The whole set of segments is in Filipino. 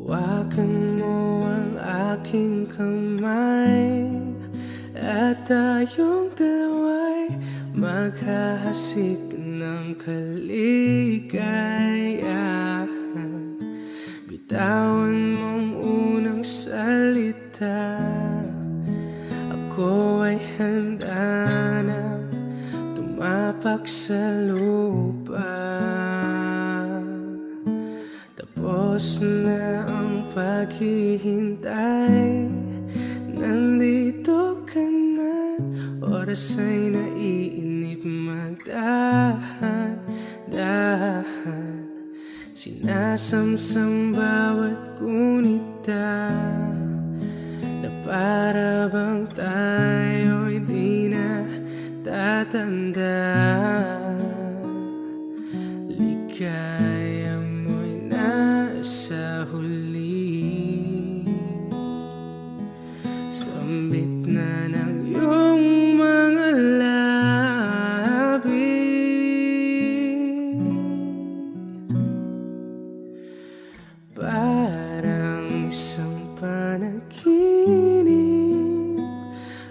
Hawakan mo ang aking kamay at tayong dalawa'y maghahasik ng kaligayahan. Bitawan mong unang salita, ako ay handa na tumapak sa lupa. Tapos na ang paghihintay, nandito ka na't oras ay naiinip. Magdahan-dahan, sinasamsam bawat gunita, na para bang tayo'y di na tatanda. Ligaya mo'y nasa huli, sambit na ng iyong mga labi. Parang isang panaginip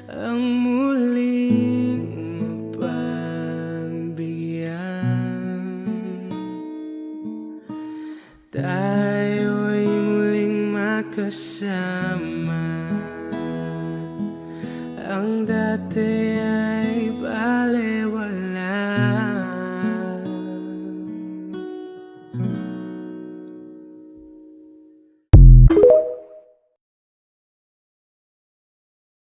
ang muling mapagbigyan. Tayo'y muling magkasama